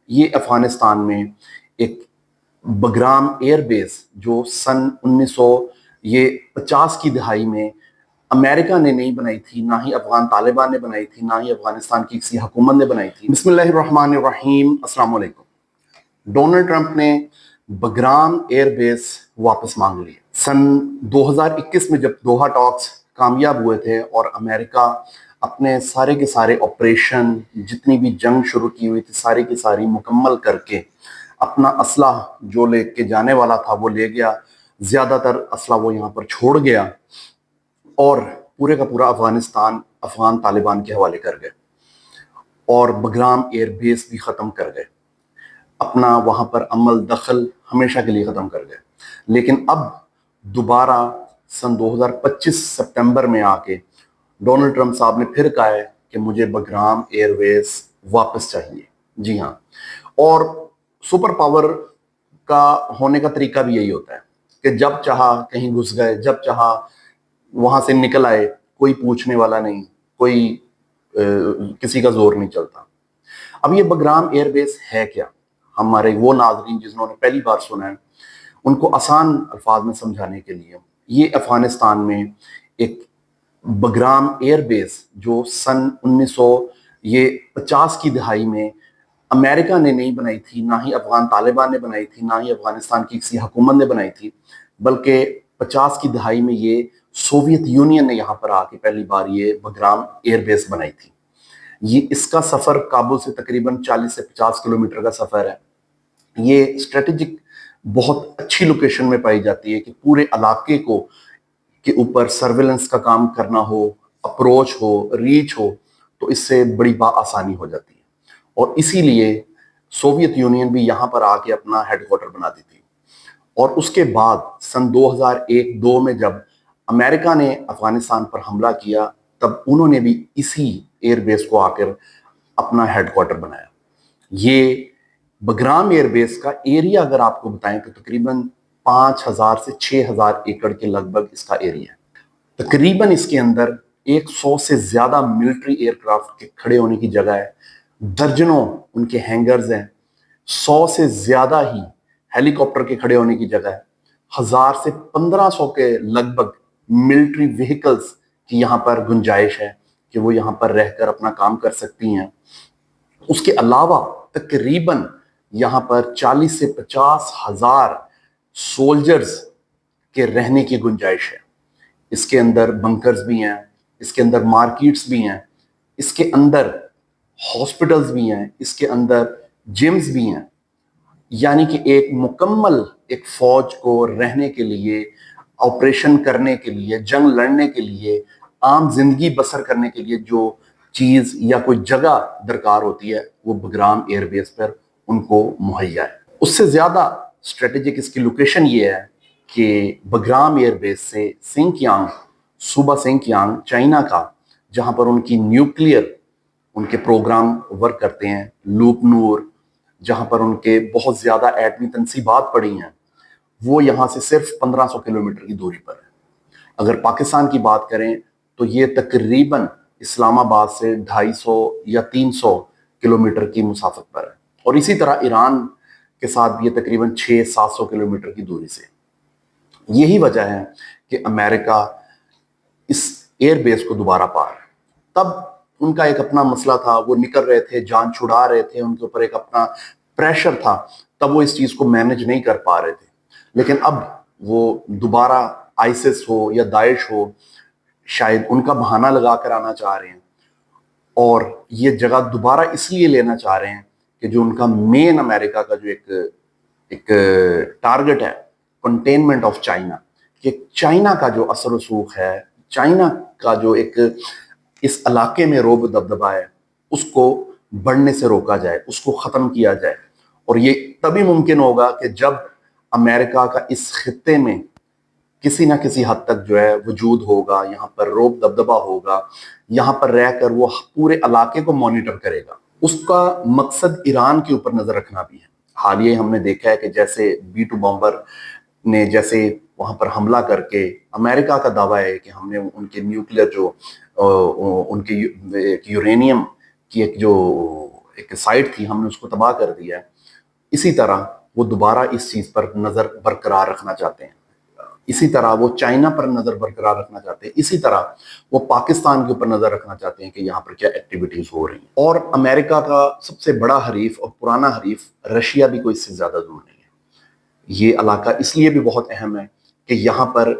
یہ افغانستان میں ایک بگرام ایئر بیس جو سن 1950 کی دہائی میں امریکہ نے نہیں بنائی تھی، نہ ہی افغان طالبان نے بنائی تھی، نہ ہی افغانستان کی کسی حکومت نے بنائی تھی۔ بسم اللہ الرحمن الرحیم، السلام علیکم۔ ڈونلڈ ٹرمپ نے بگرام ایئر بیس واپس مانگ لی۔ سن 2021 میں جب دوحہ ٹاکس کامیاب ہوئے تھے اور امریکہ اپنے سارے کے سارے آپریشن، جتنی بھی جنگ شروع کی ہوئی تھی ساری کی ساری مکمل کر کے اپنا اسلحہ جو لے کے جانے والا تھا وہ لے گیا، زیادہ تر اسلحہ وہ یہاں پر چھوڑ گیا اور پورے کا پورا افغانستان افغان طالبان کے حوالے کر گئے اور بگرام ایئر بیس بھی ختم کر گئے، اپنا وہاں پر عمل دخل ہمیشہ کے لیے ختم کر گئے۔ لیکن اب دوبارہ سن 2025 سپٹمبر میں آ کے ڈونلڈ ٹرمپ صاحب نے پھر کہا ہے کہ مجھے بگرام ایئر بیس واپس چاہیے۔ جی ہاں، اور سپر پاور کا ہونے کا طریقہ بھی یہی ہوتا ہے کہ جب چاہا کہیں گھس گئے، جب چاہا وہاں سے نکل آئے، کوئی پوچھنے والا نہیں، کوئی کسی کا زور نہیں چلتا۔ اب یہ بگرام ایئر بیس ہے کیا؟ ہمارے وہ ناظرین جنہوں نے پہلی بار سنا ہے ان کو آسان الفاظ میں سمجھانے کے لیے، یہ افغانستان میں ایک بگرام ایئر بیس جو سن 1950 کی دہائی میں امریکہ نے نہیں بنائی تھی، نہ ہی افغان طالبان نے بنائی تھی، نہ ہی افغانستان کی کسی حکومت نے بنائی تھی، بلکہ 50 کی دہائی میں یہ سوویت یونین نے یہاں پر آ کے پہلی بار یہ بگرام ایئر بیس بنائی تھی۔ یہ اس کا سفر کابل سے تقریباً 40 سے 50 کلومیٹر کا سفر ہے۔ یہ اسٹریٹجک بہت اچھی لوکیشن میں پائی جاتی ہے کہ پورے علاقے کو کے اوپر سرویلنس کا کام کرنا ہو، اپروچ ہو، ریچ ہو، تو اس سے بڑی آسانی ہو جاتی ہے۔ اور اسی لیے سوویت یونین بھی یہاں پر آ کے اپنا ہیڈ کوارٹر بناتی تھی۔ اور اس کے بعد سن 2001-2 میں جب امریکہ نے افغانستان پر حملہ کیا تب انہوں نے بھی اسی ایئر بیس کو آ کر اپنا ہیڈ کوارٹر بنایا۔ یہ بگرام ایئر بیس کا ایریا اگر آپ کو بتائیں تو تقریباً 5000 سے 6000 ایکڑ کے لگ بھگ اس کا ایریا ہے۔ تقریباً اس کے اندر 100 سے زیادہ ملٹری ایئر کرافٹ کے کھڑے ہونے کی جگہ ہے، درجنوں ان کے ہینگرز ہیں، 100 سے زیادہ ہی ہیلی کاپٹر کے کھڑے ہونے کی جگہ ہے، 1000 سے 1500 کے لگ بھگ ملٹری وہیکلز کی یہاں پر گنجائش ہے کہ وہ یہاں پر رہ کر اپنا کام کر سکتی ہیں۔ اس کے علاوہ تقریباً یہاں پر 40 سے 50 ہزار سولجرز کے رہنے کی گنجائش ہے۔ اس کے اندر بنکرز بھی ہیں، اس کے اندر مارکیٹس بھی ہیں، اس کے اندر ہاسپٹلز بھی ہیں، اس کے اندر جمز بھی ہیں، یعنی کہ ایک مکمل ایک فوج کو رہنے کے لیے، آپریشن کرنے کے لیے، جنگ لڑنے کے لیے، عام زندگی بسر کرنے کے لیے جو چیز یا کوئی جگہ درکار ہوتی ہے وہ بگرام ایئر بیس پر ان کو مہیا ہے۔ اس سے زیادہ اسٹریٹجک اس کی لوکیشن یہ ہے کہ بگرام ایئر بیس سے سنکیانگ، صوبہ سنکیانگ چائنا کا، جہاں پر ان کی نیوکلیئر ان کے پروگرام ورک کرتے ہیں، لوپ نور، جہاں پر ان کے بہت زیادہ ایٹمی تنصیبات پڑی ہیں، وہ یہاں سے صرف 1500 کلومیٹر کی دوری پر ہے۔ اگر پاکستان کی بات کریں تو یہ تقریباً اسلام آباد سے 250 یا 300 کلومیٹر کی مسافت پر ہے، اور اسی طرح ایران کے ساتھ بھی یہ تقریباً 600-700 کلومیٹر کی دوری سے۔ یہی وجہ ہے کہ امریکہ اس ایئر بیس کو دوبارہ پا رہا ہے۔ تب ان کا ایک اپنا مسئلہ تھا، وہ نکل رہے تھے، جان چھڑا رہے تھے، ان کے اوپر ایک اپنا پریشر تھا، تب وہ اس چیز کو مینج نہیں کر پا رہے تھے۔ لیکن اب وہ دوبارہ آئیسس ہو یا داعش ہو، شاید ان کا بہانہ لگا کر آنا چاہ رہے ہیں اور یہ جگہ دوبارہ اس لیے لینا چاہ رہے ہیں کہ جو ان کا مین امریکہ کا جو ایک ٹارگٹ ہے، کنٹینمنٹ آف چائنا، کہ چائنا کا جو اثر و رسوخ ہے، چائنا کا جو ایک اس علاقے میں روب و دبدبا ہے، اس کو بڑھنے سے روکا جائے، اس کو ختم کیا جائے۔ اور یہ تبھی ممکن ہوگا کہ جب امریکہ کا اس خطے میں کسی نہ کسی حد تک جو ہے وجود ہوگا، یہاں پر روب دبدبا ہوگا، یہاں پر رہ کر وہ پورے علاقے کو مانیٹر کرے گا۔ اس کا مقصد ایران کے اوپر نظر رکھنا بھی ہے۔ حالیہ ہم نے دیکھا ہے کہ جیسے B-2 بامبر نے جیسے وہاں پر حملہ کر کے، امریکہ کا دعویٰ ہے کہ ہم نے ان کے نیوکلیئر جو ان کے یورینیم کی ایک جو ایک سائٹ تھی ہم نے اس کو تباہ کر دیا ہے، اسی طرح وہ دوبارہ اس چیز پر نظر برقرار رکھنا چاہتے ہیں، اسی طرح وہ چائنا پر نظر برقرار رکھنا چاہتے ہیں، اسی طرح وہ پاکستان کے اوپر نظر رکھنا چاہتے ہیں کہ یہاں پر کیا ایکٹیویٹیز ہو رہی ہیں۔ اور امریکہ کا سب سے بڑا حریف اور پرانا حریف رشیا بھی کوئی اس سے زیادہ دور نہیں ہے۔ یہ علاقہ اس لیے بھی بہت اہم ہے کہ یہاں پر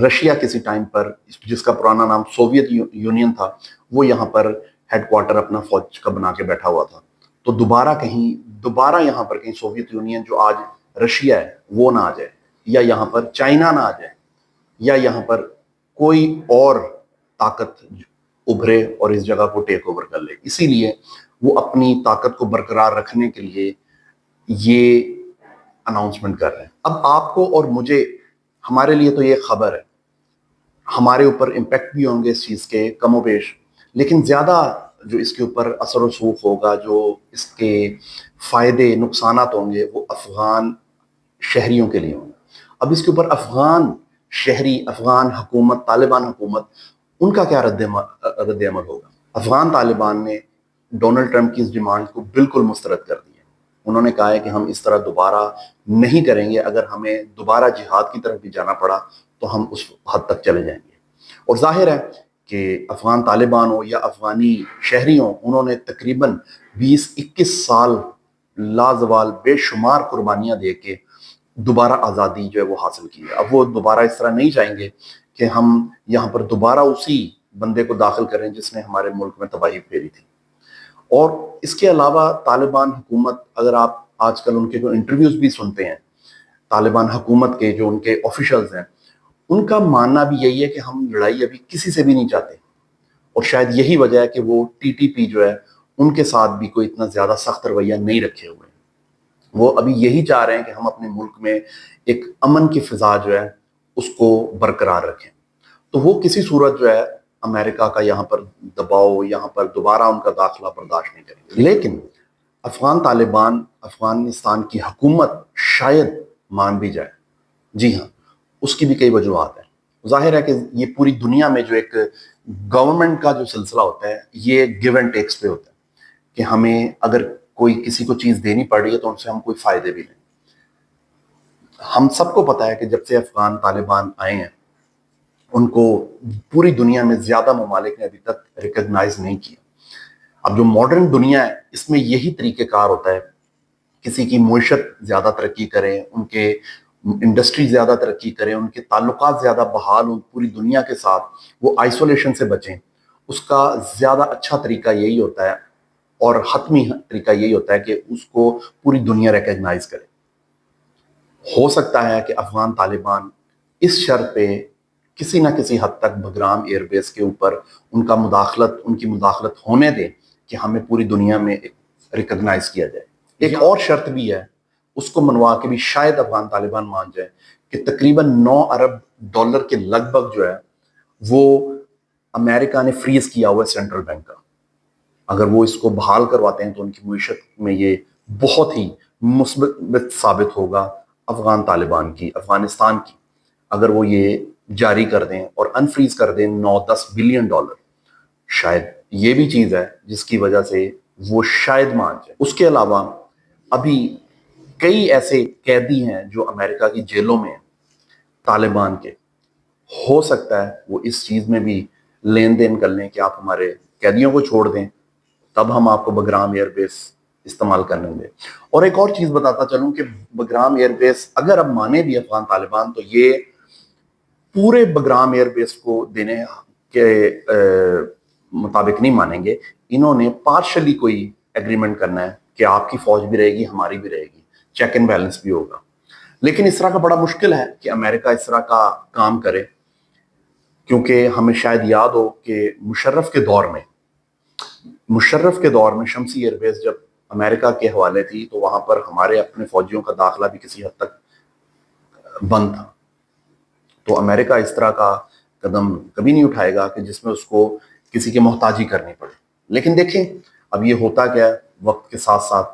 رشیا کسی ٹائم پر، جس کا پرانا نام سوویت یونین تھا، وہ یہاں پر ہیڈ کوارٹر اپنا فوج کا بنا کے بیٹھا ہوا تھا، تو دوبارہ یہاں پر کہیں سوویت یونین جو آج رشیا ہے وہ نہ آ جائے، یا یہاں پر چائنا نہ آ جائے، یا یہاں پر کوئی اور طاقت ابھرے اور اس جگہ کو ٹیک اوور کر لے۔ اسی لیے وہ اپنی طاقت کو برقرار رکھنے کے لیے یہ اناؤنسمنٹ کر رہے ہیں۔ اب آپ کو اور مجھے، ہمارے لیے تو یہ خبر ہے، ہمارے اوپر امپیکٹ بھی ہوں گے اس چیز کے کم و بیش، لیکن زیادہ جو اس کے اوپر اثر و رسوخ ہوگا، جو اس کے فائدے نقصانات ہوں گے، وہ افغان شہریوں کے لیے ہوں گے۔ اب اس کے اوپر افغان شہری، افغان حکومت، طالبان حکومت، ان کا کیا رد عمل ہوگا؟ افغان طالبان نے ڈونلڈ ٹرمپ کی اس ڈیمانڈ کو بالکل مسترد کر دیا۔ انہوں نے کہا ہے کہ ہم اس طرح دوبارہ نہیں کریں گے، اگر ہمیں دوبارہ جہاد کی طرف بھی جانا پڑا تو ہم اس حد تک چلے جائیں گے۔ اور ظاہر ہے کہ افغان طالبان ہو یا افغانی شہری ہوں، انہوں نے تقریباً 20-21 سال لازوال بے شمار قربانیاں دے کے دوبارہ آزادی جو ہے وہ حاصل کی ہے۔ اب وہ دوبارہ اس طرح نہیں چاہیں گے کہ ہم یہاں پر دوبارہ اسی بندے کو داخل کریں جس نے ہمارے ملک میں تباہی پھیری تھی۔ اور اس کے علاوہ طالبان حکومت، اگر آپ آج کل ان کے انٹرویوز بھی سنتے ہیں، طالبان حکومت کے جو ان کے آفیشلز ہیں، ان کا ماننا بھی یہی ہے کہ ہم لڑائی ابھی کسی سے بھی نہیں چاہتے، اور شاید یہی وجہ ہے کہ وہ ٹی ٹی پی جو ہے ان کے ساتھ بھی کوئی اتنا زیادہ سخت رویہ نہیں رکھے ہوئے ہیں۔ وہ ابھی یہی چاہ رہے ہیں کہ ہم اپنے ملک میں ایک امن کی فضا جو ہے اس کو برقرار رکھیں، تو وہ کسی صورت جو ہے امریکہ کا یہاں پر دباؤ، یہاں پر دوبارہ ان کا داخلہ برداشت نہیں کریں گے۔ لیکن افغان طالبان، افغانستان کی حکومت شاید مان بھی جائے۔ جی ہاں، اس کی بھی کئی وجوہات ہیں۔ ظاہر ہے کہ یہ پوری دنیا میں جو ایک گورنمنٹ کا جو سلسلہ ہوتا ہے، یہ گیو اینڈ ٹیکس پہ ہوتا ہے کہ ہمیں اگر کوئی کسی کو چیز دینی پڑ رہی ہے تو ان سے ہم کوئی فائدے بھی لیں۔ ہم سب کو پتا ہے کہ جب سے افغان طالبان آئے ہیں، ان کو پوری دنیا میں زیادہ ممالک نے ابھی تک ریکگنائز نہیں کیا۔ اب جو ماڈرن دنیا ہے، اس میں یہی طریقہ کار ہوتا ہے، کسی کی معیشت زیادہ ترقی کریں، ان کے انڈسٹری زیادہ ترقی کریں، ان کے تعلقات زیادہ بحال ہوں پوری دنیا کے ساتھ، وہ آئسولیشن سے بچیں، اس کا زیادہ اچھا طریقہ یہی ہوتا ہے اور حتمی طریقہ یہی ہوتا ہے کہ اس کو پوری دنیا ریکگنائز کرے۔ ہو سکتا ہے کہ افغان طالبان اس شرط پہ کسی نہ کسی حد تک بگرام ایئر بیس کے اوپر ان کی مداخلت ہونے دیں کہ ہمیں پوری دنیا میں ریکگنائز کیا جائے۔ ایک اور شرط بھی ہے، اس کو منوا کے بھی شاید افغان طالبان مان جائے کہ تقریباً 9 ارب ڈالر کے لگ بھگ جو ہے وہ امریکہ نے فریز کیا ہوا ہے سینٹرل بینک کا۔ اگر وہ اس کو بحال کرواتے ہیں تو ان کی معیشت میں یہ بہت ہی مثبت ثابت ہوگا افغان طالبان کی، افغانستان کی، اگر وہ یہ جاری کر دیں اور انفریز کر دیں 9-10 بلین ڈالر۔ شاید یہ بھی چیز ہے جس کی وجہ سے وہ شاید مان جائے۔ اس کے علاوہ ابھی کئی ایسے قیدی ہیں جو امریکہ کی جیلوں میں ہیں طالبان کے، ہو سکتا ہے وہ اس چیز میں بھی لین دین کر لیں کہ آپ ہمارے قیدیوں کو چھوڑ دیں، تب ہم آپ کو بگرام ایئر بیس استعمال کرنے دیں۔ اور ایک اور چیز بتاتا چلوں کہ بگرام ایئر بیس اگر اب مانے بھی افغان طالبان، تو یہ پورے بگرام ایئر بیس کو دینے کے مطابق نہیں مانیں گے۔ انہوں نے پارشلی کوئی ایگریمنٹ کرنا ہے کہ آپ کی فوج بھی رہے گی، ہماری بھی رہے گی، چیک اینڈ بیلنس بھی ہوگا۔ لیکن اس طرح کا بڑا مشکل ہے کہ امریکہ اس طرح کا کام کرے، کیونکہ ہمیں شاید یاد ہو کہ مشرف کے دور میں شمسی ایئر بیس جب امریکہ کے حوالے تھی تو وہاں پر ہمارے اپنے فوجیوں کا داخلہ بھی کسی حد تک بند تھا۔ تو امریکہ اس طرح کا قدم کبھی نہیں اٹھائے گا کہ جس میں اس کو کسی کی محتاجی کرنی پڑے۔ لیکن دیکھیں اب یہ ہوتا کیا ہے وقت کے ساتھ ساتھ،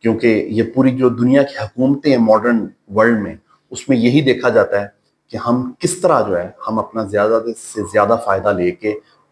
کیونکہ یہ پوری جو دنیا کی حکومتیں ماڈرن ورلڈ میں، اس میں یہی دیکھا جاتا ہے کہ ہم کس طرح جو ہے ہم اپنا زیادہ سے زیادہ فائدہ لے کے